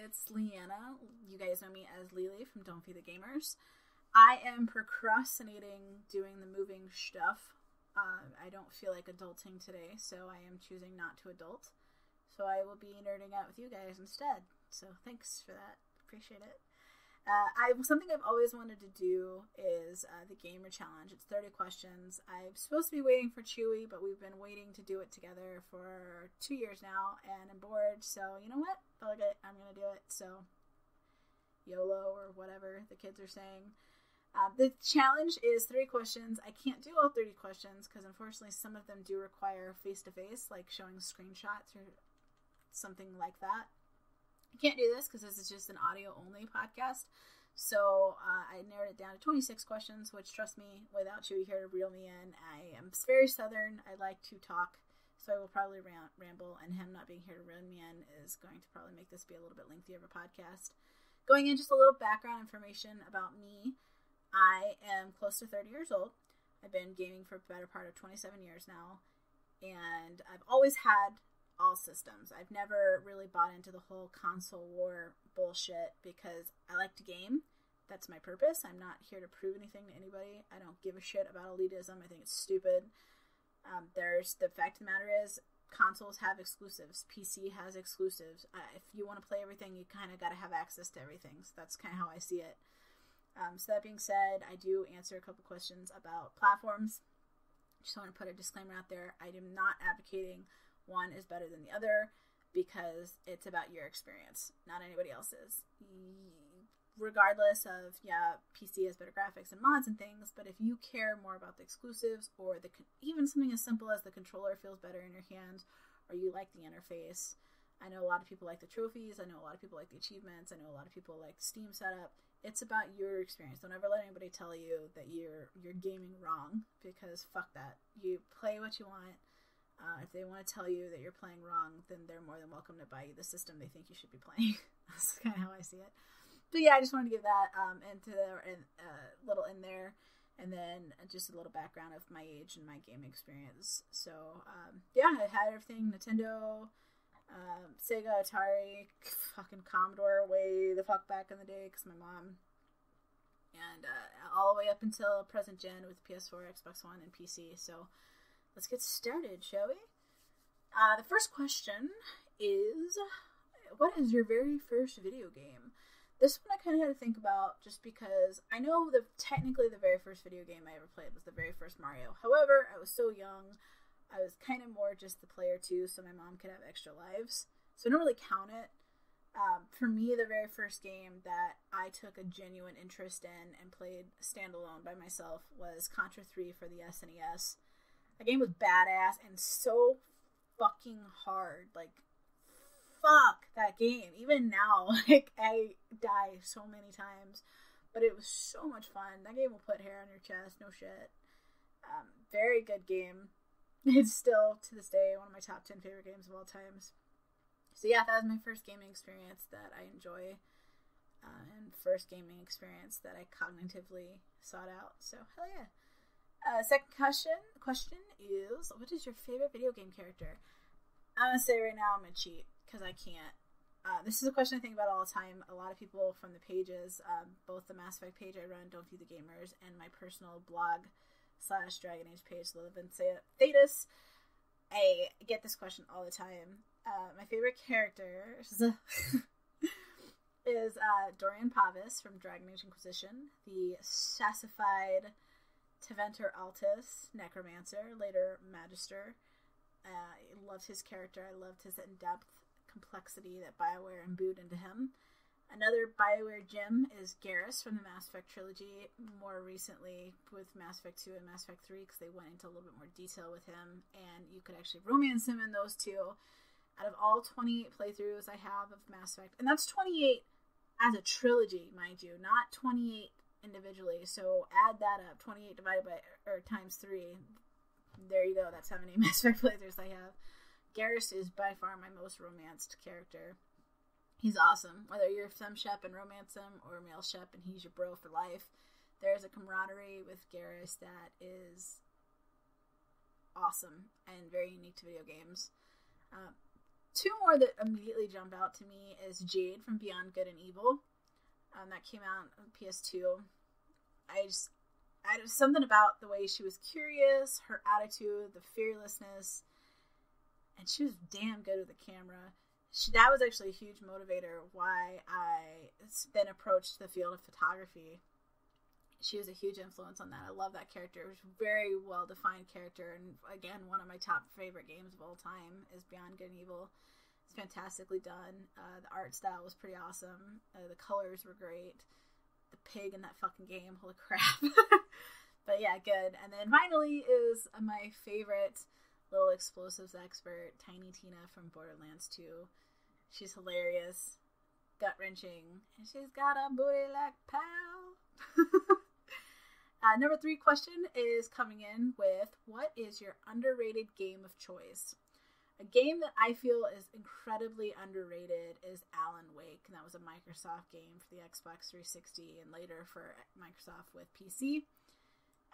it's Leanna. You guys know me as LiLi from Don't Feed the Gamers. I am procrastinating doing the moving stuff. I don't feel like adulting today, so I am choosing not to adult. So I will be nerding out with you guys instead. So thanks for that. Appreciate it. Something I've always wanted to do is the Gamer Challenge. It's 30 questions. I'm supposed to be waiting for Chewy, but we've been waiting to do it together for 2 years now, and I'm bored, so you know what? Fuck it, I'm going to do it. So YOLO or whatever the kids are saying. The challenge is 30 questions. I can't do all 30 questions because unfortunately some of them do require face-to-face, like showing screenshots or something like that. I can't do this because this is just an audio-only podcast. So I narrowed it down to 26 questions, which, trust me, without you here to reel me in, I am very Southern. I like to talk, so I will probably ramble, and him not being here to reel me in is going to probably make this be a little bit lengthier of a podcast. Going in, just a little background information about me. I am close to 30 years old. I've been gaming for the better part of 27 years now, and I've always had all systems. I've never really bought into the whole console war bullshit because I like to game. That's my purpose. I'm not here to prove anything to anybody. I don't give a shit about elitism. I think it's stupid. There's the fact of the matter is consoles have exclusives. PC has exclusives. If you want to play everything, you kind of got to have access to everything. So that's kind of how I see it. So that being said, I do answer a couple questions about platforms. Just want to put a disclaimer out there. I am not advocating one is better than the other because it's about your experience, not anybody else's. Regardless of, PC has better graphics and mods and things, but if you care more about the exclusives or even something as simple as the controller feels better in your hand or you like the interface. I know a lot of people like the trophies. I know a lot of people like the achievements. I know a lot of people like the Steam setup. It's about your experience. Don't ever let anybody tell you that you're gaming wrong because fuck that. You play what you want. If they want to tell you that you're playing wrong, then they're more than welcome to buy you the system they think you should be playing. That's kind of how I see it. But yeah, I just wanted to give that little in there, and then just a little background of my age and my gaming experience. So I had everything: Nintendo, Sega, Atari, fucking Commodore, way the fuck back in the day, because my mom, and all the way up until present gen with PS4, Xbox One, and PC. So let's get started, shall we? The first question is, what is your very first video game? This one I kind of had to think about just because I know technically the very first video game I ever played was the very first Mario. However, I was so young, I was kind of more just the player too, so my mom could have extra lives. So I don't really count it. For me, the very first game that I took a genuine interest in and played standalone by myself was Contra 3 for the SNES. That game was badass and so fucking hard. Like, fuck that game. Even now, like, I die so many times. But it was so much fun. That game will put hair on your chest. No shit. Very good game. It's still, to this day, one of my top 10 favorite games of all times. So yeah, that was my first gaming experience that I enjoy. And first gaming experience that I cognitively sought out. So, hell yeah. Second question is, what is your favorite video game character? I'm going to say right now I'm going to cheat, because I can't. This is a question I think about all the time. A lot of people from the pages, both the Mass Effect page I run, Don't Feed the Gamers, and my personal blog / Dragon Age page, Live and Thetis, I get this question all the time. My favorite character is Dorian Pavis from Dragon Age Inquisition, the sassified Tevinter Altus, Necromancer, later Magister. I loved his character. I loved his in-depth complexity that BioWare imbued into him. Another BioWare gem is Garrus from the Mass Effect trilogy, more recently with Mass Effect 2 and Mass Effect 3, because they went into a little bit more detail with him, and you could actually romance him in those two. Out of all 28 playthroughs I have of Mass Effect, and that's 28 as a trilogy, mind you, not 28 individually, so add that up. 28 divided by, or times 3, there you go, that's how many Mass Effect playthroughs I have. Garrus is by far my most romanced character. He's awesome. Whether you're femme shep and romance him, or male shep and he's your bro for life, there's a camaraderie with Garrus that is awesome and very unique to video games. two more that immediately jump out to me is Jade from Beyond Good and Evil. That came out on PS2. I just something about the way she was curious, her attitude, the fearlessness, and she was damn good with the camera. That was actually a huge motivator why I then approached the field of photography. She was a huge influence on that. I love that character. It was a very well-defined character, and again, one of my top favorite games of all time is Beyond Good and Evil. It's fantastically done. The art style was pretty awesome. The colors were great. The pig in that fucking game, holy crap. But yeah, good. And then finally is my favorite little explosives expert, Tiny Tina from Borderlands 2. She's hilarious, gut-wrenching, and she's got a booty like pow. Number 3 question is coming in with, what is your underrated game of choice? A game that I feel is incredibly underrated is Alan Wake, and that was a Microsoft game for the Xbox 360 and later for Microsoft with PC.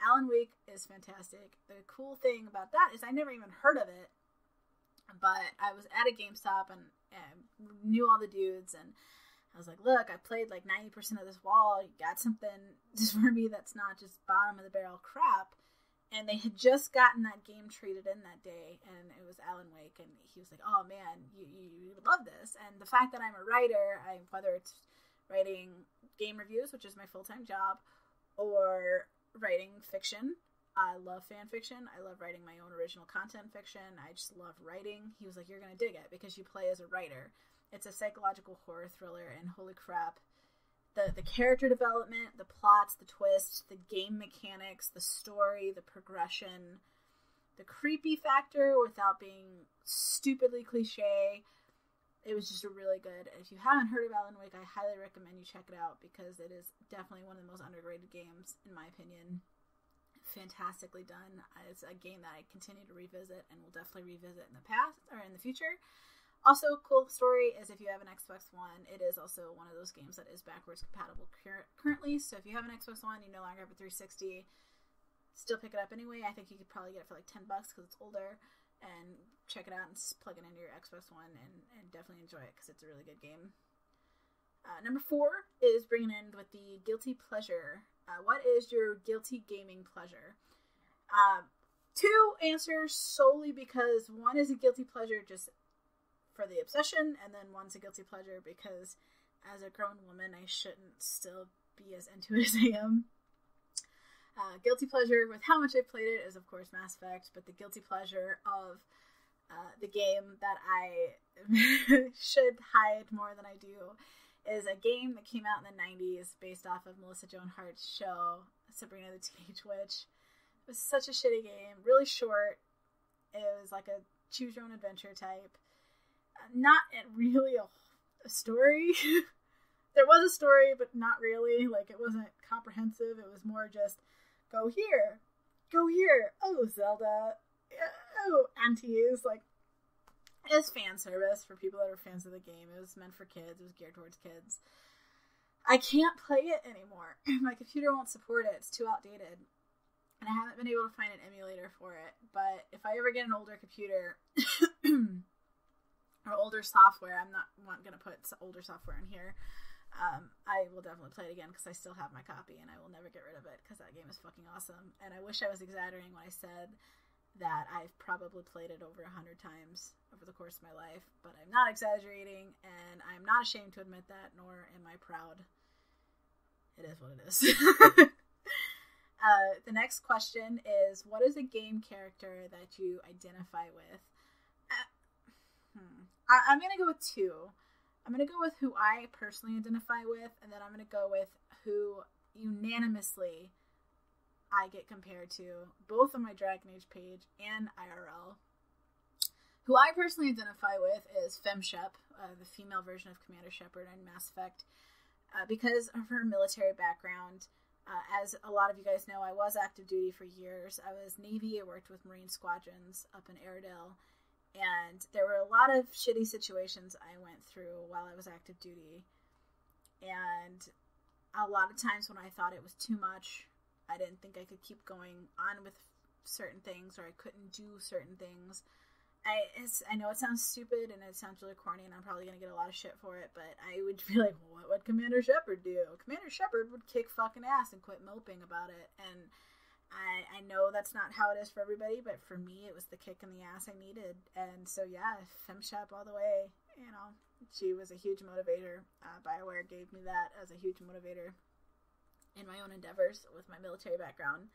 Alan Wake is fantastic. The cool thing about that is I never even heard of it, but I was at a GameStop and knew all the dudes, and I was like, look, I played like 90% of this wall. You got something just for me that's not just bottom of the barrel crap. And they had just gotten that game traded in that day, and it was Alan Wake, and he was like, oh man, you would love this. And the fact that I'm a writer, whether it's writing game reviews, which is my full-time job, or writing fiction, I love fan fiction. I love writing my own original content fiction. I just love writing. He was like, you're going to dig it because you play as a writer. It's a psychological horror thriller, and holy crap, the character development, the plots, the twists, the game mechanics, the story, the progression, the creepy factor without being stupidly cliche. It was just a really good. If you haven't heard of Alan Wake, I highly recommend you check it out because it is definitely one of the most underrated games, in my opinion. Fantastically done. It's a game that I continue to revisit and will definitely revisit in the past or in the future. Also, cool story is if you have an Xbox One, it is also one of those games that is backwards compatible currently. So if you have an Xbox One, you no longer have a 360, still pick it up anyway. I think you could probably get it for like $10 because it's older, and check it out and just plug it into your Xbox One and definitely enjoy it because it's a really good game. Number 4 is bringing in with the guilty pleasure. What is your guilty gaming pleasure? 2 answers solely because one is a guilty pleasure just for the obsession, and then one's a guilty pleasure because as a grown woman, I shouldn't still be as into it as I am. Guilty pleasure with how much I played it is, of course, Mass Effect, but the guilty pleasure of the game that I should hide more than I do is a game that came out in the 90s based off of Melissa Joan Hart's show, Sabrina the Teenage Witch. It was such a shitty game, really short. It was like a choose-your-own-adventure type. Not really a story. There was a story, but not really. Like, it wasn't comprehensive. It was more just, go here, oh, Zelda, oh, aunties. Like, it was fan service for people that are fans of the game. It was meant for kids. It was geared towards kids. I can't play it anymore. My computer won't support it. It's too outdated. And I haven't been able to find an emulator for it. But if I ever get an older computer or older software, I'm not going to put older software in here. I will definitely play it again because I still have my copy and I will never get rid of it because that game is fucking awesome. And I wish I was exaggerating when I said that I've probably played it over 100 times over the course of my life, but I'm not exaggerating, and I'm not ashamed to admit that, nor am I proud. It is what it is. The next question is, what is a game character that you identify with? I'm going to go with 2. I'm going to go with who I personally identify with, and then I'm going to go with who unanimously I get compared to, both on my Dragon Age page and IRL. Who I personally identify with is FemShep, the female version of Commander Shepard in Mass Effect, because of her military background. As a lot of you guys know, I was active duty for years. I was Navy. I worked with Marine squadrons up in Airedale. And there were a lot of shitty situations I went through while I was active duty. And a lot of times when I thought it was too much, I didn't think I could keep going on with certain things, or I couldn't do certain things, I know it sounds stupid and it sounds really corny, and I'm probably gonna get a lot of shit for it, but I would be like, well, what would Commander Shepard do? Commander Shepard would kick fucking ass and quit moping about it. And I know that's not how it is for everybody, but for me, it was the kick in the ass I needed. And so yeah, FemShep all the way. You know, she was a huge motivator. BioWare gave me that as a huge motivator in my own endeavors with my military background.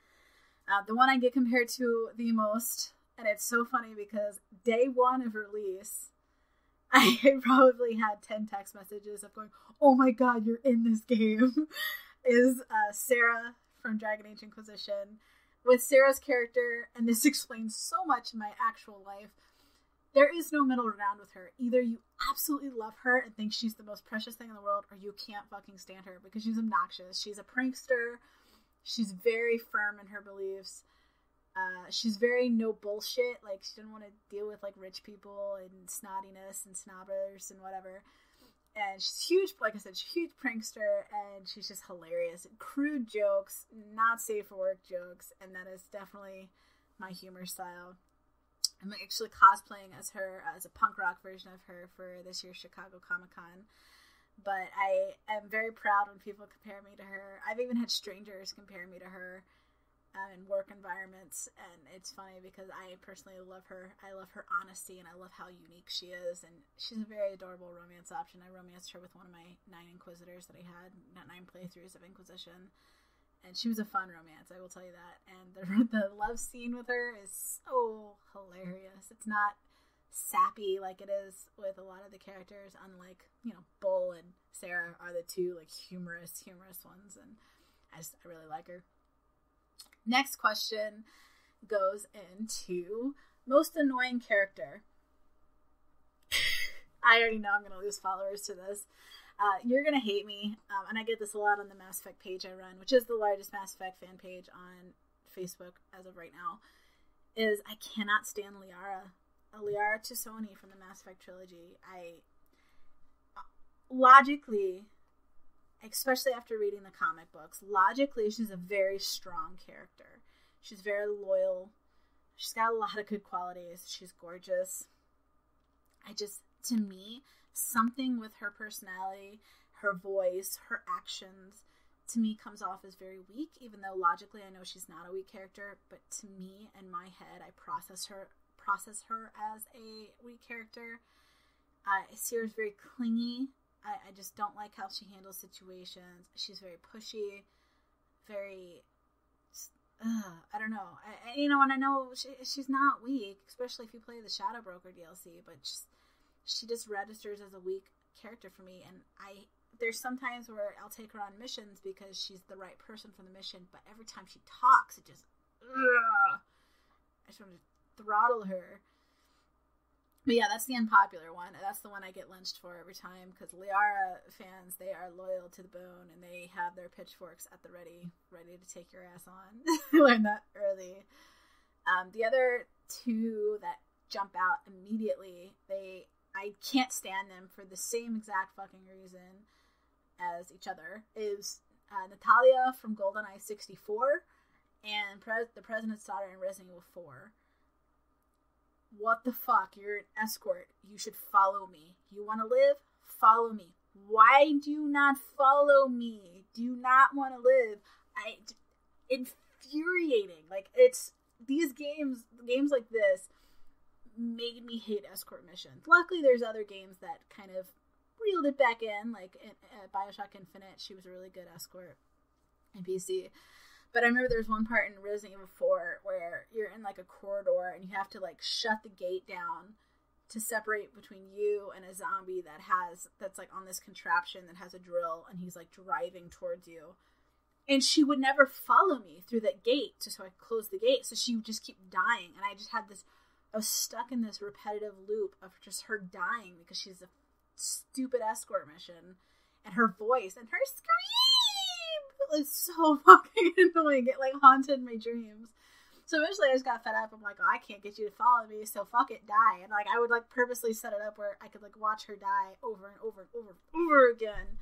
The one I get compared to the most, and it's so funny because day one of release, I probably had 10 text messages of going, oh my god, you're in this game, is Sarah from Dragon Age Inquisition. With Sarah's character, and this explains so much in my actual life, there is no middle ground with her. Either you absolutely love her and think she's the most precious thing in the world, or you can't fucking stand her because she's obnoxious. She's a prankster. She's very firm in her beliefs. She's very no bullshit. Like, she didn't want to deal with, like, rich people and snottiness and snobbers and whatever. And she's huge, like I said, she's a huge prankster, and she's just hilarious. Crude jokes, not safe for work jokes, and that is definitely my humor style. I'm actually cosplaying as her, as a punk rock version of her for this year's Chicago Comic-Con. But I am very proud when people compare me to her. I've even had strangers compare me to her in work environments, and it's funny because I personally love her. I love her honesty, and I love how unique she is, and she's a very adorable romance option. I romanced her with one of my 9 Inquisitors that I had, not 9 playthroughs of Inquisition, and she was a fun romance, I will tell you that. And the love scene with her is so hilarious. It's not sappy like it is with a lot of the characters, unlike, you know, Bull and Sarah are the two, like, humorous ones, and I really like her. Next question goes into most annoying character. I already know I'm going to lose followers to this. You're going to hate me, and I get this a lot on the Mass Effect page I run, which is the largest Mass Effect fan page on Facebook as of right now, is I cannot stand Liara. Liara Chisoni from the Mass Effect trilogy. Logically, especially after reading the comic books, logically, she's a very strong character. She's very loyal. She's got a lot of good qualities. She's gorgeous. To me, something with her personality, her voice, her actions, to me comes off as very weak, even though logically I know she's not a weak character, but to me, in my head, I process her as a weak character. I see her as very clingy. I just don't like how she handles situations. She's very pushy, very, I don't know. And I know she's not weak, especially if you play the Shadow Broker DLC, but she just registers as a weak character for me. And there's sometimes where I'll take her on missions because she's the right person for the mission, but every time she talks, it just, I just want to throttle her. But yeah, that's the unpopular one. That's the one I get lynched for every time, because Liara fans, they are loyal to the bone, and they have their pitchforks at the ready to take your ass on. I learned that early. The other two that jump out immediately, I can't stand them for the same exact fucking reason as each other, is Natalia from GoldenEye 64 and the President's Daughter in Resident Evil 4. What the fuck? You're an escort. You should follow me. You want to live? Follow me. Why do you not follow me? Do you not want to live? Infuriating. Like, it's these games like this made me hate escort missions. Luckily, there's other games that kind of reeled it back in, like Bioshock Infinite. She was a really good escort in PC. But I remember there's one part in Resident Evil 4 where you're in, like, a corridor and you have to, like, shut the gate down to separate between you and a zombie that's, like, on this contraption that has a drill, and he's, like, driving towards you. And she would never follow me through that gate so I could close the gate, so she would just keep dying. And I was stuck in this repetitive loop of just her dying because she's a stupid escort mission. And her voice and her scream! It's so fucking annoying. It, like, haunted my dreams. So eventually I just got fed up. I'm like, oh, I can't get you to follow me, so fuck it, die. And, like, I would, like, purposely set it up where I could, like, watch her die over and over and over and over again.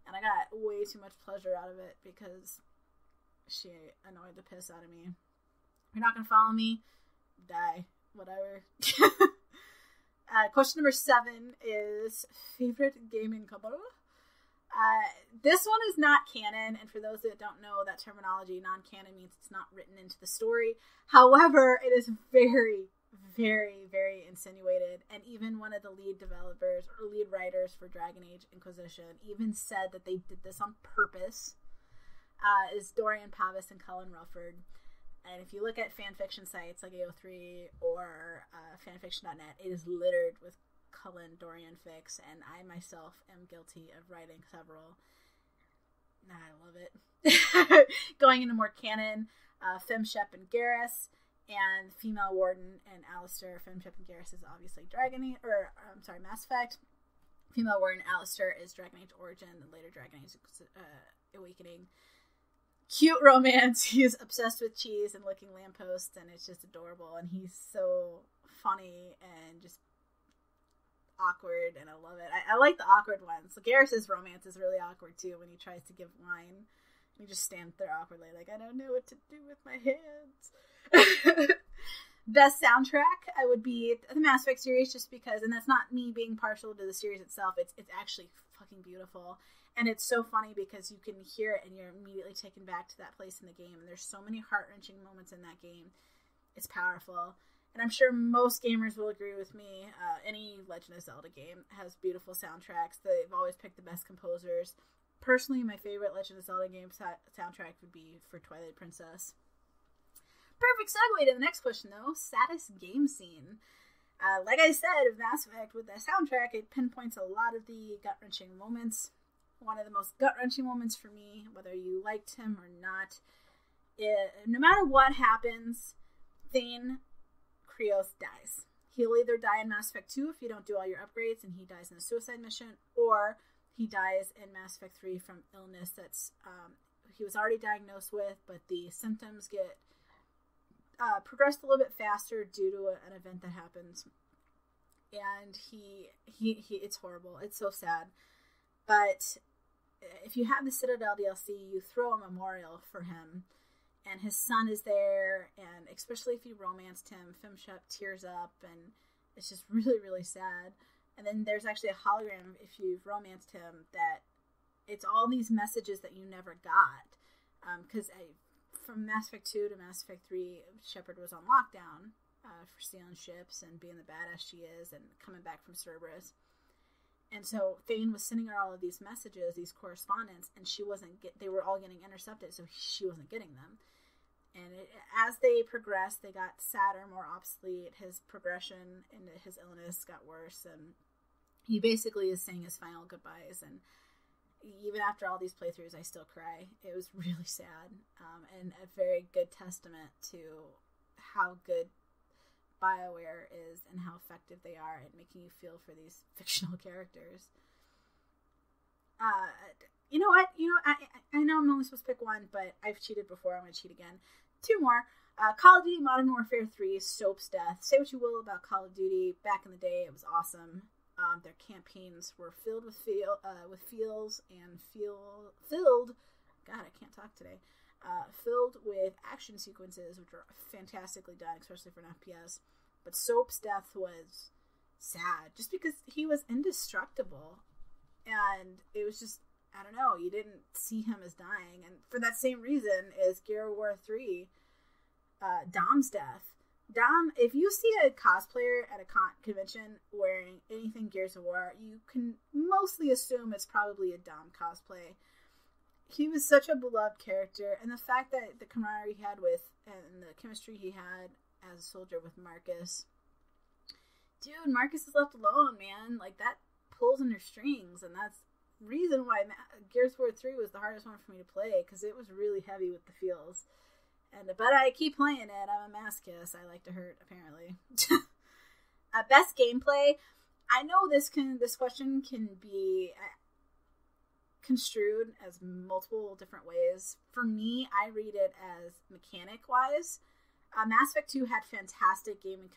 And I got way too much pleasure out of it because she annoyed the piss out of me. You're not gonna follow me? Die. Whatever. Question number 7 is favorite gaming couple. This one is not canon, and for those that don't know that terminology, non-canon means it's not written into the story. However, it is very, very, very insinuated, and even one of the lead developers or lead writers for Dragon Age Inquisition even said that they did this on purpose, is Dorian Pavis and Cullen Rufford. And if you look at fanfiction sites like AO3 or fanfiction.net, it is littered with Cullen Dorian fics, and I myself am guilty of writing several. I love it. Going into more canon, Femshep and Garrus, and female Warden and Alistair. Femshep and Garrus is obviously Mass Effect. Female Warden Alistair is Dragon Age Origin, and later Dragon Age Awakening. Cute romance. He's obsessed with cheese and licking lampposts, and it's just adorable, and he's so funny and just awkward, and I love it. I like the awkward ones. So Garrus's romance is really awkward too, when he tries to give wine. He just stands there awkwardly like, I don't know what to do with my hands. Best soundtrack, I would be the Mass Effect series, just because, and that's not me being partial to the series itself, it's actually fucking beautiful. And it's so funny because you can hear it and you're immediately taken back to that place in the game. And there's so many heart-wrenching moments in that game. It's powerful. And I'm sure most gamers will agree with me. Any Legend of Zelda game has beautiful soundtracks. They've always picked the best composers. Personally, my favorite Legend of Zelda game soundtrack would be for Twilight Princess. Perfect segue to the next question, though. Saddest game scene. Like I said, with Mass Effect, with the soundtrack, it pinpoints a lot of the gut-wrenching moments. One of the most gut-wrenching moments for me, whether you liked him or not, no matter what happens, Thane Krios dies. He'll either die in Mass Effect 2 if you don't do all your upgrades and he dies in a suicide mission, or he dies in Mass Effect 3 from illness that's he was already diagnosed with, but the symptoms get progressed a little bit faster due to an event that happens. And he it's horrible. It's so sad. But if you have the Citadel DLC, you throw a memorial for him, and his son is there, and especially if you romanced him, Femshep tears up, and it's just really, really sad. And then there's actually a hologram, if you've romanced him, that it's all these messages that you never got. Because from Mass Effect 2 to Mass Effect 3, Shepard was on lockdown for stealing ships and being the badass she is, and coming back from Cerberus. And so Thane was sending her all of these messages, these correspondence, and they were all getting intercepted, so she wasn't getting them. And as they progressed, they got sadder, more obsolete. His progression into his illness got worse, and he basically is saying his final goodbyes. And even after all these playthroughs, I still cry. It was really sad, and a very good testament to how good BioWare is and how effective they are at making you feel for these fictional characters. You know what? I know I'm only supposed to pick one, but I've cheated before. I'm going to cheat again. 2 more. Call of Duty Modern Warfare 3, Soap's death. Say what you will about Call of Duty. Back in the day, it was awesome. Their campaigns were filled with feels and filled. God, I can't talk today. Filled with action sequences, which were fantastically done, especially for an FPS. But Soap's death was sad, just because he was indestructible. And it was just, I don't know, you didn't see him as dying. And for that same reason is Gear of War 3, Dom's death. Dom, if you see a cosplayer at a convention wearing anything Gears of War, you can mostly assume it's probably a Dom cosplay. He was such a beloved character, and the fact that the camaraderie he had with, and the chemistry he had as a soldier with Marcus. Dude, Marcus is left alone, man. Like, that pulls on your strings, and that's the reason why Gears of War 3 was the hardest one for me to play, because it was really heavy with the feels. But I keep playing it. I'm a masochist. I like to hurt, apparently. Best gameplay. I know this question can be construed as multiple different ways. For me, I read it as mechanic-wise. Mass Effect 2 had fantastic gaming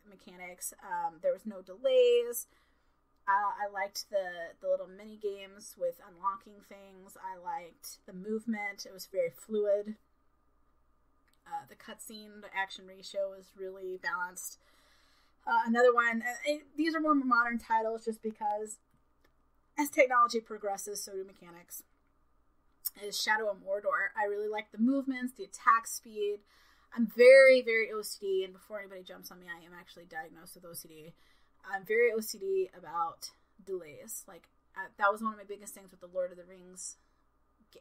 mechanics. There was no delays. I liked the little mini games with unlocking things. I liked the movement. It was very fluid. The cutscene to action ratio was really balanced. Another one, these are more modern titles just because as technology progresses, so do mechanics, is Shadow of Mordor. I really like the movements, the attack speed. I'm very, very OCD, and before anybody jumps on me, I am actually diagnosed with OCD. I'm very OCD about delays. Like, that was one of my biggest things with the Lord of the Rings,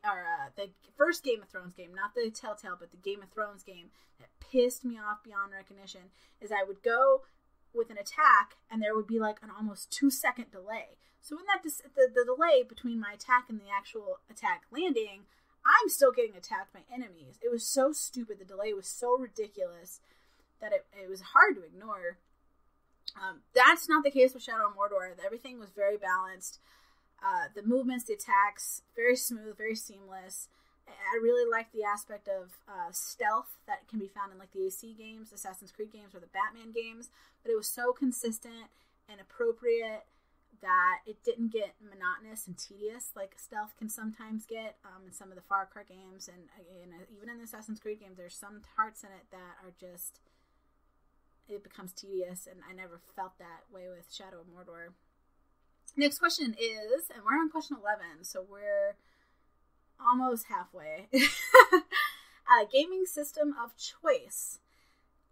or the first Game of Thrones game, not the Telltale, but the Game of Thrones game, that pissed me off beyond recognition, is I would go with an attack, and there would be like an almost 2-second delay. So in that, the delay between my attack and the actual attack landing, I'm still getting attacked by enemies. It was so stupid. The delay was so ridiculous that it was hard to ignore. That's not the case with Shadow of Mordor. Everything was very balanced. The movements, the attacks, very smooth, very seamless. I really liked the aspect of stealth that can be found in like the AC games, Assassin's Creed games, or the Batman games. But it was so consistent and appropriate that it didn't get monotonous and tedious like stealth can sometimes get in some of the Far Cry games, and even in the Assassin's Creed games, there's some parts in it that are just, it becomes tedious, and I never felt that way with Shadow of Mordor. Next question is, and we're on question 11, so we're almost halfway. Gaming system of choice.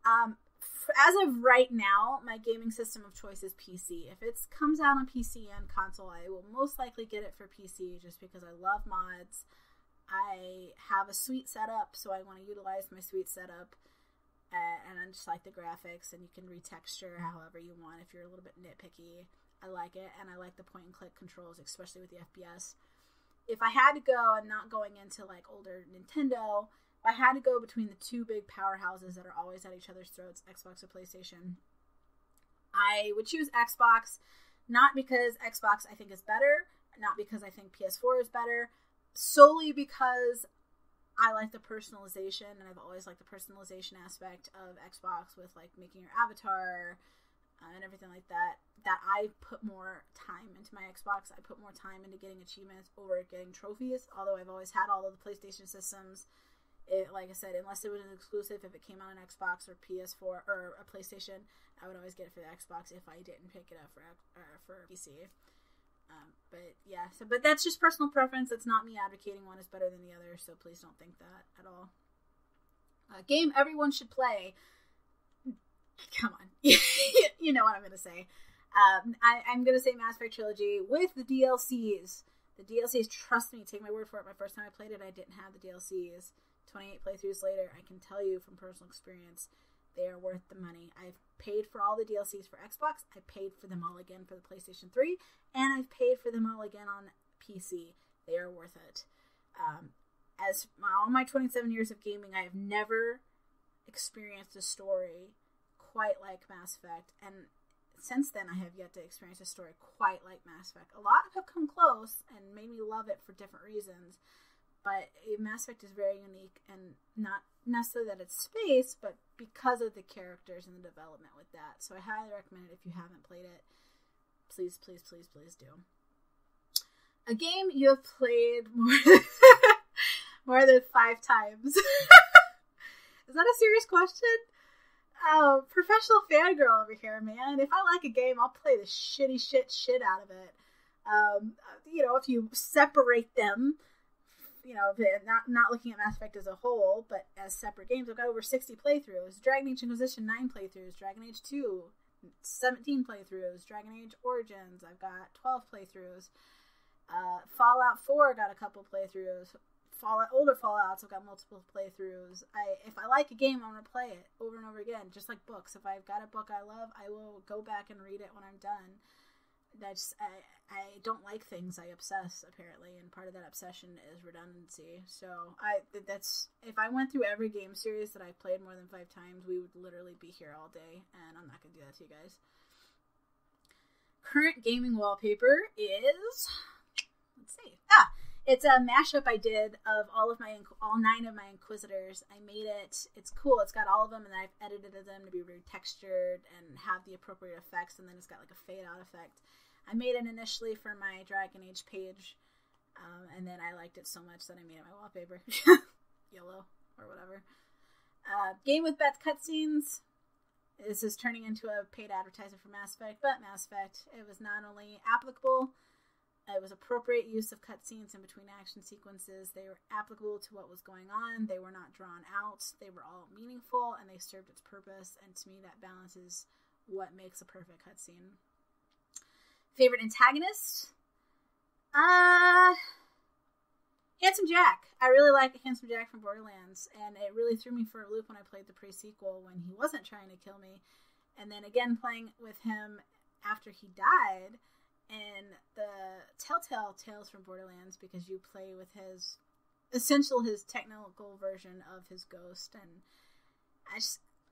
As of right now, my gaming system of choice is PC. If it comes out on PC and console, I will most likely get it for PC just because I love mods. I have a suite setup, so I want to utilize my suite setup. And I just like the graphics, and you can retexture however you want if you're a little bit nitpicky. I like it, and I like the point-and-click controls, especially with the FPS. If I had to go, and not going into like older Nintendo, if I had to go between the two big powerhouses that are always at each other's throats, Xbox or PlayStation, I would choose Xbox, not because Xbox I think is better, not because I think PS4 is better, solely because I like the personalization, and I've always liked the personalization aspect of Xbox with like making your avatar and everything like that, that I put more time into my Xbox. I put more time into getting achievements over getting trophies, although I've always had all of the PlayStation systems. Like I said, unless it was an exclusive, if it came out on Xbox or PS4 or a PlayStation, I would always get it for the Xbox if I didn't pick it up for PC. But that's just personal preference. It's not me advocating one is better than the other, so please don't think that at all. Game everyone should play. Come on. You know what I'm going to say. I'm going to say Mass Effect Trilogy with the DLCs. The DLCs, trust me, take my word for it. My first time I played it, I didn't have the DLCs. 28 playthroughs later, I can tell you from personal experience, they are worth the money. I've paid for all the DLCs for Xbox. I paid for them all again for the PlayStation 3. And I've paid for them all again on PC. They are worth it. All my 27 years of gaming, I have never experienced a story quite like Mass Effect. And since then, I have yet to experience a story quite like Mass Effect. A lot have come close and made me love it for different reasons. But Mass Effect is very unique, and not necessarily that it's space, but because of the characters and the development with that. So I highly recommend it if you haven't played it. Please, please, please, please do. A game you have played more than 5 times. Is that a serious question? Oh, professional fangirl over here, man. If I like a game, I'll play the shit out of it. If you separate them, not looking at Mass Effect as a whole, but as separate games, I've got over 60 playthroughs. Dragon Age Inquisition, 9 playthroughs. Dragon Age 2, 17 playthroughs. Dragon Age Origins, I've got 12 playthroughs. Fallout 4 got a couple playthroughs. Older Fallouts, I've got multiple playthroughs. If I like a game, I'm going to play it over and over again, just like books. If I've got a book I love, I will go back and read it when I'm done. I don't like things. I obsess, apparently, and part of that obsession is redundancy. So if I went through every game series that I've played more than 5 times, we would literally be here all day, and I'm not going to do that to you guys. Current gaming wallpaper is, let's see, it's a mashup I did of all 9 of my Inquisitors. I made it. It's cool. It's got all of them, and I've edited them to be retextured and have the appropriate effects, and then it's got like a fade out effect. I made it initially for my Dragon Age page, and then I liked it so much that I made it my wallpaper. YOLO, or whatever. Game with best cutscenes. This is turning into a paid advertisement for Mass Effect, but Mass Effect, it was not only applicable, it was appropriate use of cutscenes in between action sequences. They were applicable to what was going on. They were not drawn out. They were all meaningful, and they served its purpose. And to me, that balances what makes a perfect cutscene. Favorite antagonist? Handsome Jack. I really like Handsome Jack from Borderlands, and it really threw me for a loop when I played the pre-sequel when he wasn't trying to kill me. And then again, playing with him after he died in the Telltale Tales from Borderlands, because you play with his technical version of his ghost, and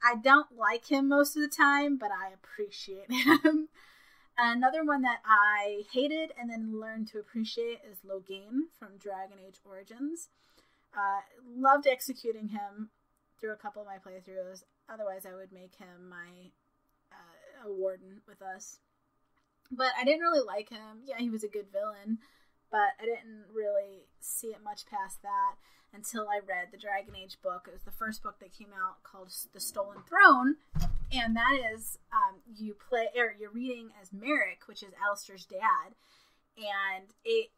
I don't like him most of the time, but I appreciate him. Another one that I hated and then learned to appreciate is Loghain from Dragon Age Origins. Loved executing him through a couple of my playthroughs. Otherwise, I would make him my a warden with us. But I didn't really like him. Yeah, he was a good villain, but I didn't really see it much past that until I read the Dragon Age book. It was the first book that came out, called The Stolen Throne, and that is you're reading as Merrick, which is Alistair's dad, and it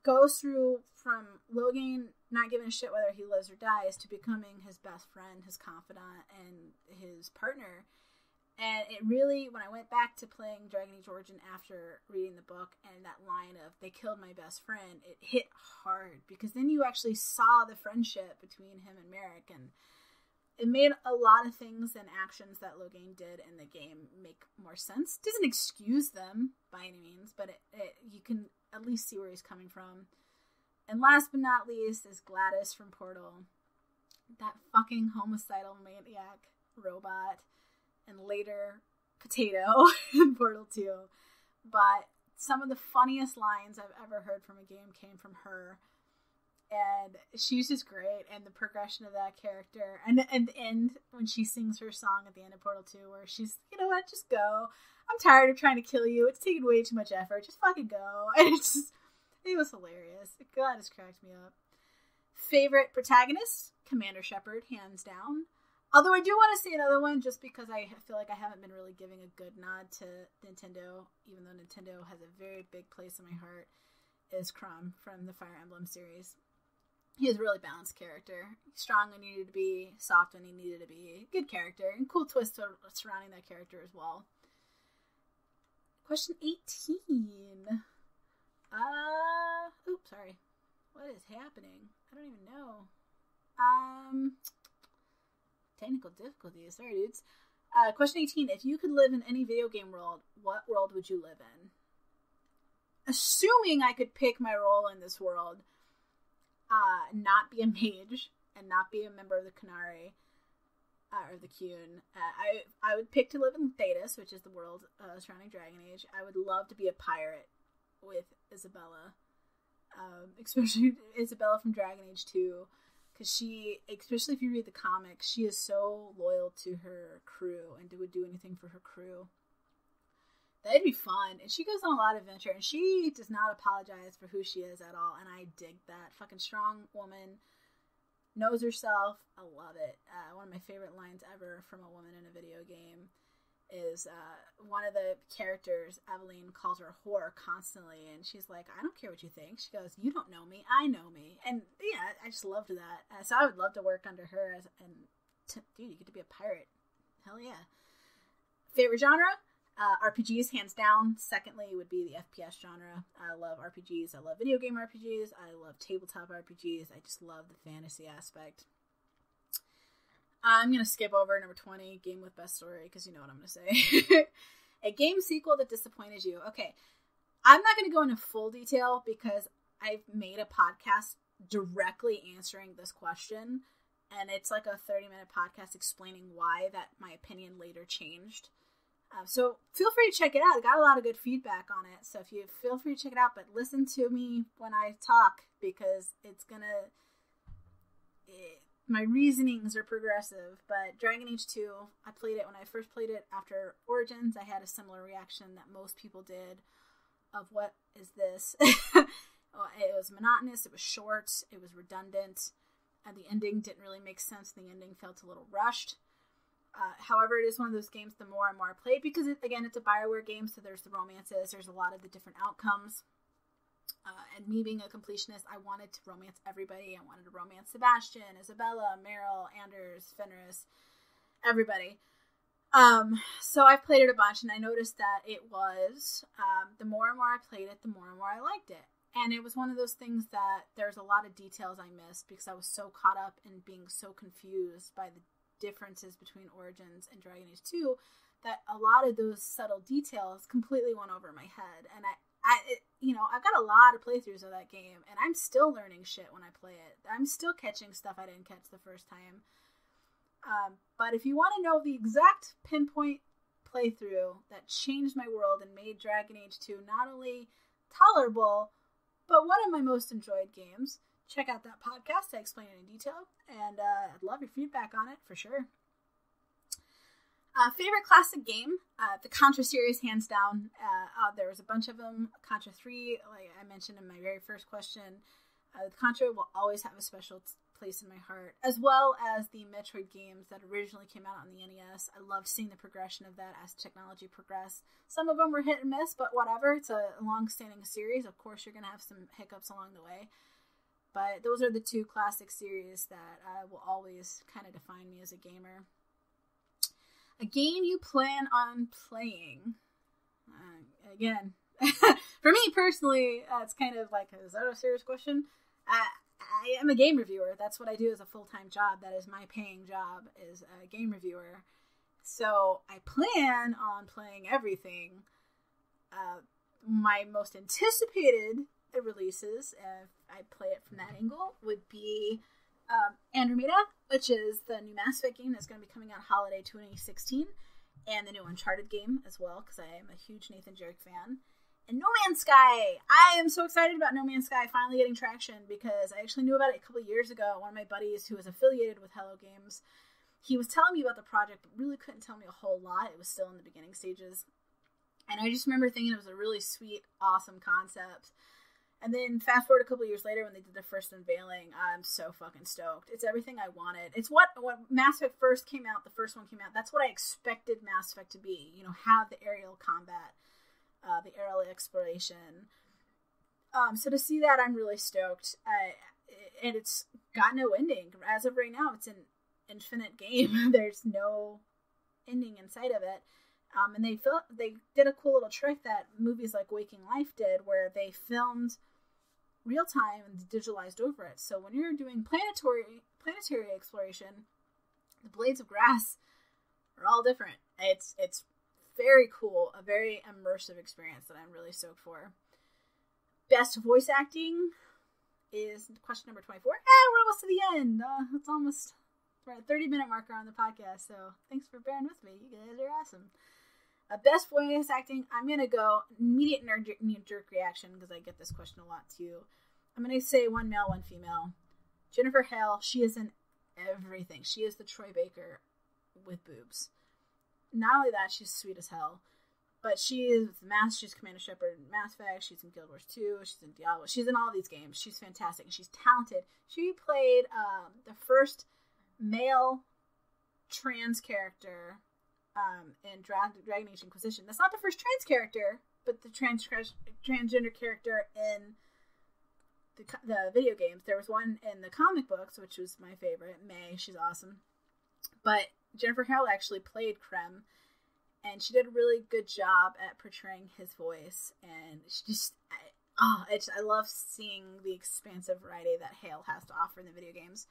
goes through from Loghain not giving a shit whether he lives or dies to becoming his best friend, his confidant, and his partner. And it really, when I went back to playing Dragon Age Origin after reading the book, and that line of, they killed my best friend, it hit hard, because then you actually saw the friendship between him and Merrick, and it made a lot of things and actions that Loghain did in the game make more sense. It doesn't excuse them by any means, but you can at least see where he's coming from. And last but not least is Gladys from Portal. That fucking homicidal maniac robot. And later, Potato in Portal 2. But some of the funniest lines I've ever heard from a game came from her. And she's just great. And the progression of that character. And the end, when she sings her song at the end of Portal 2, where she's, you know what, just go. I'm tired of trying to kill you. It's taking way too much effort. Just fucking go. And it was hilarious. God, it's cracked me up. Favorite protagonist? Commander Shepard, hands down. Although I do want to say another one, just because I feel like I haven't been really giving a good nod to Nintendo, even though Nintendo has a very big place in my heart, is Chrom from the Fire Emblem series. He is a really balanced character. Strong when he needed to be, soft when he needed to be. Good character, and cool twist surrounding that character as well. Question 18. Oops, sorry. What is happening? I don't even know. Technical difficulties. Sorry, dudes. Question 18. If you could live in any video game world, what world would you live in? Assuming I could pick my role in this world, not be a mage, and not be a member of the Qunari, or the Qun. I would pick to live in Thedas, which is the world surrounding Dragon Age. I would love to be a pirate with Isabella. Especially Isabella from Dragon Age 2. Because she, especially if you read the comics, she is so loyal to her crew and would do anything for her crew. That'd be fun. And she goes on a lot of adventure, and she does not apologize for who she is at all. And I dig that. Fucking strong woman, knows herself. I love it. One of my favorite lines ever from a woman in a video game is one of the characters, Evelyn, calls her a whore constantly, and she's like, I don't care what you think. She goes, you don't know me, I know me. And yeah, I just loved that. So I would love to work under her, dude, you get to be a pirate. Hell yeah. Favorite genre? RPGs, hands down. Secondly would be the FPS genre. I love RPGs. I love video game RPGs. I love tabletop RPGs. I just love the fantasy aspect. I'm going to skip over number 20, game with best story, because you know what I'm going to say. A game sequel that disappointed you. Okay, I'm not going to go into full detail because I've made a podcast directly answering this question, and it's like a 30-minute podcast explaining why that my opinion later changed. So feel free to check it out. I got a lot of good feedback on it, so if you feel free to check it out, but listen to me when I talk, because it's going to... my reasonings are progressive. But Dragon Age 2, I played it when I first played it after Origins. I had a similar reaction that most people did of what is this? It was monotonous, it was short, it was redundant, and the ending didn't really make sense. The ending felt a little rushed. However, it is one of those games the more and more I play it, because, again, it's a BioWare game, so there's the romances, there's a lot of the different outcomes. And me being a completionist, I wanted to romance everybody. I wanted to romance Sebastian, Isabella, Meryl, Anders, Fenris, everybody. So I've played it a bunch, and I noticed that it was, the more and more I played it, the more and more I liked it. And it was one of those things that there's a lot of details I missed because I was so caught up in being so confused by the differences between Origins and Dragon Age 2 that a lot of those subtle details completely went over my head. And I've got a lot of playthroughs of that game, and I'm still learning shit when I play it. I'm still catching stuff I didn't catch the first time. But if you want to know the exact pinpoint playthrough that changed my world and made Dragon Age 2 not only tolerable, but one of my most enjoyed games, check out that podcast. I explain it in detail, and I'd love your feedback on it for sure. Favorite classic game? The Contra series, hands down. There was a bunch of them. Contra 3, like I mentioned in my very first question. Contra will always have a special place in my heart, as well as the Metroid games that originally came out on the NES. I loved seeing the progression of that as technology progressed. Some of them were hit and miss, but whatever. It's a long-standing series. Of course, you're going to have some hiccups along the way. But those are the two classic series that will always kind of define me as a gamer. A game you plan on playing. Again, for me personally, it's kind of like, is that a serious question? I am a game reviewer. That's what I do as a full-time job. That is my paying job, is a game reviewer. So I plan on playing everything. My most anticipated releases, if I play it from that angle, would be Andromeda, which is the new Mass Effect game that's going to be coming out holiday 2016, and the new Uncharted game as well, because I am a huge Nathan Drake fan. And No Man's Sky! I am so excited about No Man's Sky finally getting traction, because I actually knew about it a couple of years ago. One of my buddies who is affiliated with Hello Games, he was telling me about the project, but really couldn't tell me a whole lot. It was still in the beginning stages. And I just remember thinking it was a really sweet, awesome concept. And then fast forward a couple of years later when they did the first unveiling, I'm so fucking stoked. It's everything I wanted. It's what Mass Effect first came out, the first one came out. That's what I expected Mass Effect to be. You know, have the aerial combat, the aerial exploration. So to see that, I'm really stoked. And it's got no ending. As of right now, it's an infinite game. There's no ending inside of it. And they did a cool little trick that movies like Waking Life did, where they filmed real time and digitalized over it. So when you're doing planetary exploration, the blades of grass are all different. It's very cool, a very immersive experience that I'm really stoked for. Best voice acting is question number 24. We're almost to the end. It's almost, we're at 30-minute marker on the podcast, so thanks for bearing with me. You guys are awesome. Best voice acting, I'm going to go immediate knee-jerk reaction, because I get this question a lot too. I'm going to say one male, one female. Jennifer Hale, she is in everything. She is the Troy Baker with boobs. Not only that, she's sweet as hell, but she's Commander Shepard in Mass Effect, she's in Guild Wars 2, she's in Diablo, she's in all these games. She's fantastic, and she's talented. She played the first male trans character in Dragon Age Inquisition. That's not the first trans character, but the transgender character in the video games. There was one in the comic books, which was my favorite, May. She's awesome. But Jennifer Hale actually played Krem, and she did a really good job at portraying his voice. And she just, I love seeing the expansive variety that Hale has to offer in the video games.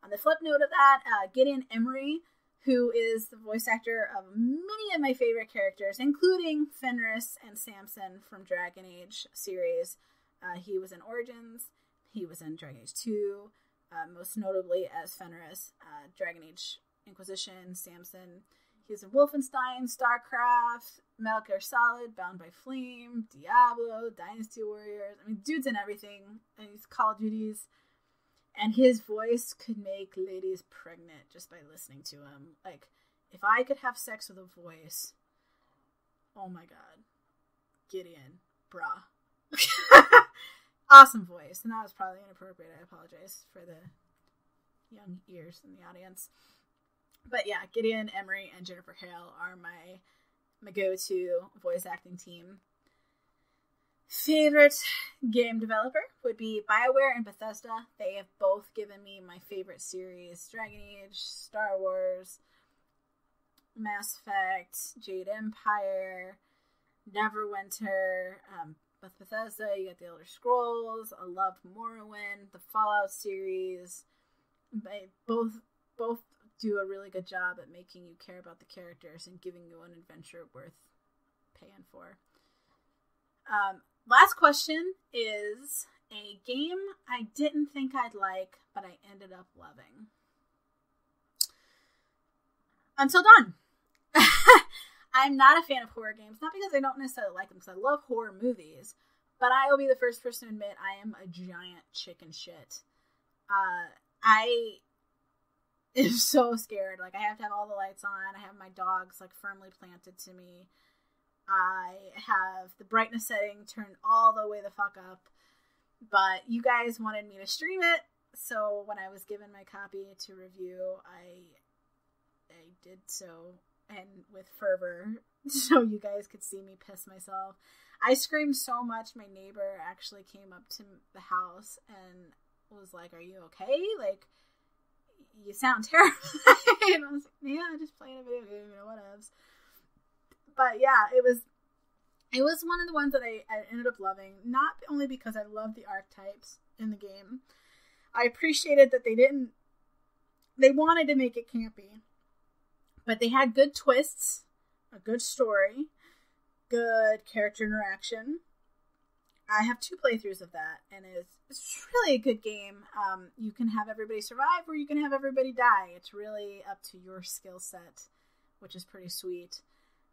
On the flip note of that, Gideon Emery, who is the voice actor of many of my favorite characters, including Fenris and Samson from Dragon Age series. He was in Origins, he was in Dragon Age 2, most notably as Fenris, Dragon Age Inquisition, Samson. He's in Wolfenstein, StarCraft, Metal Gear Solid, Bound by Flame, Diablo, Dynasty Warriors. I mean, dude's in everything. And he's Call of Duties. And his voice could make ladies pregnant just by listening to him. Like, if I could have sex with a voice, oh my god. Gideon. Bruh. Awesome voice. And that was probably inappropriate. I apologize for the young ears in the audience. But yeah, Gideon, Emery, and Jennifer Hale are my go-to voice acting team. Favorite game developer would be BioWare and Bethesda. They have both given me my favorite series: Dragon Age, Star Wars, Mass Effect, Jade Empire, Neverwinter. With Bethesda, you got the Elder Scrolls. I loved Morrowind, the Fallout series. They both do a really good job at making you care about the characters and giving you an adventure worth paying for. Last question is a game I didn't think I'd like, but I ended up loving. Until Dawn. I'm not a fan of horror games, not because I don't necessarily like them, because I love horror movies, but I will be the first person to admit I am a giant chicken shit. I am so scared. Like, I have to have all the lights on. I have my dogs, like, firmly planted to me. I have the brightness setting turned all the way the fuck up. But you guys wanted me to stream it, so when I was given my copy to review, I did so, and with fervor, so you guys could see me piss myself. I screamed so much, my neighbor actually came up to the house and was like, "Are you okay? Like, you sound terrified." And I was like, "Yeah, just playing a video game, whatevs." But yeah, it was one of the ones that I ended up loving, not only because I love the archetypes in the game. I appreciated that they wanted to make it campy, but they had good twists, a good story, good character interaction. I have 2 playthroughs of that, and it's really a good game. You can have everybody survive, or you can have everybody die. It's really up to your skill set, which is pretty sweet.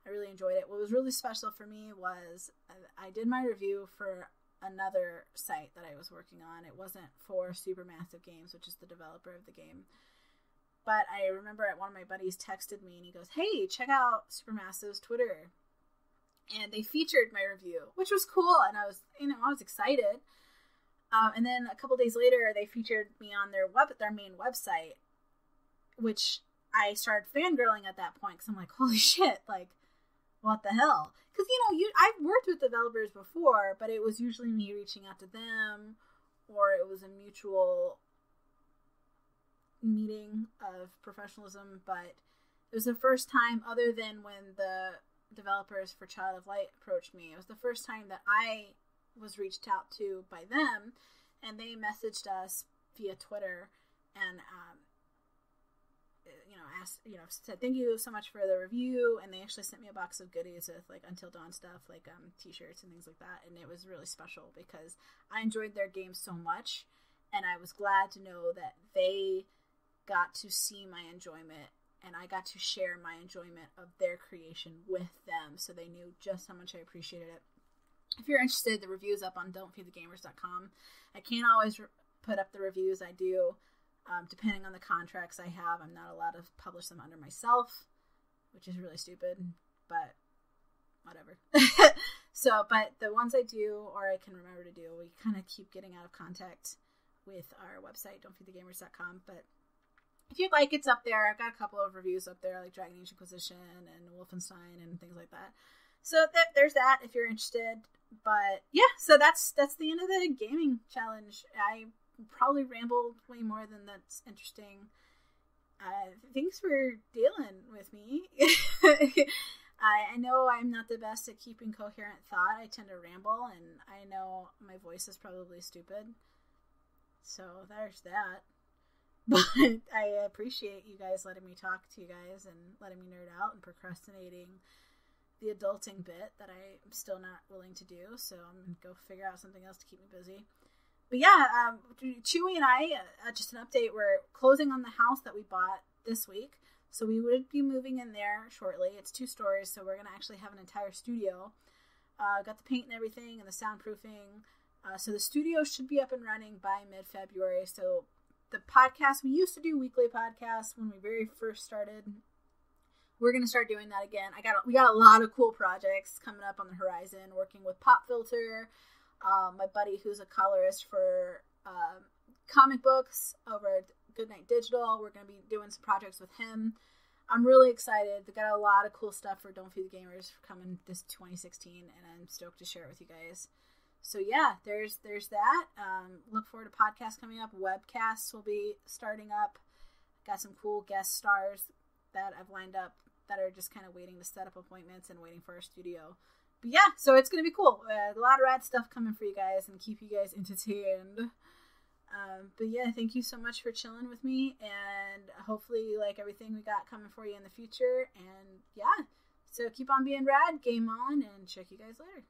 I really enjoyed it. What was really special for me was I did my review for another site that I was working on. It wasn't for Supermassive Games, which is the developer of the game. But I remember one of my buddies texted me and he goes, "Hey, check out Supermassive's Twitter." And they featured my review, which was cool. And I was excited. And then a couple days later, they featured me on their main website, which I started fangirling at that point. Cause I'm like, holy shit, like, what the hell? Because, I've worked with developers before, but it was usually me reaching out to them, or it was a mutual meeting of professionalism. But it was the first time, other than when the developers for Child of Light approached me, it was the first time that I was reached out to by them, and they messaged us via Twitter and said thank you so much for the review, and they actually sent me a box of goodies with like Until Dawn stuff, like t-shirts and things like that. And it was really special because I enjoyed their game so much, and I was glad to know that they got to see my enjoyment, and I got to share my enjoyment of their creation with them, so they knew just how much I appreciated it. If you're interested, the review's up on don'tfeedthegamers.com. I can't always put up the reviews I do. Depending on the contracts I have, I'm not allowed to publish them under myself, which is really stupid, but whatever. But the ones I do, or I can remember to do, we kind of keep getting out of contact with our website, don'tfeedthegamers.com. But if you'd like, it's up there. I've got a couple of reviews up there, like Dragon Age Inquisition and Wolfenstein and things like that. So there's that if you're interested. But yeah, so that's the end of the gaming challenge. I probably rambled way more than that's interesting. Thanks for dealing with me. I know I'm not the best at keeping coherent thought. I tend to ramble, and I know my voice is probably stupid. So there's that. But I appreciate you guys letting me talk to you guys and letting me nerd out and procrastinating the adulting bit that I'm still not willing to do. So I'm going to go figure out something else to keep me busy. But yeah, Chewy and I, just an update, we're closing on the house that we bought this week. So we would be moving in there shortly. It's 2 stories, so we're going to actually have an entire studio. Got the paint and everything and the soundproofing. So the studio should be up and running by mid-February. So the podcast, we used to do weekly podcasts when we very first started. We're going to start doing that again. We got a lot of cool projects coming up on the horizon, working with Pop Filter, my buddy who's a colorist for comic books over at Goodnight Digital. We're going to be doing some projects with him. I'm really excited. They got a lot of cool stuff for Don't Feed the Gamers coming this 2016, and I'm stoked to share it with you guys. So yeah, there's that. Look forward to podcasts coming up. Webcasts will be starting up. Got some cool guest stars that I've lined up that are just kind of waiting to set up appointments and waiting for our studio. But yeah, so it's going to be cool. A lot of rad stuff coming for you guys and keep you guys entertained. But yeah, thank you so much for chilling with me, and hopefully you like everything we got coming for you in the future. And yeah, so keep on being rad, game on, and check you guys later.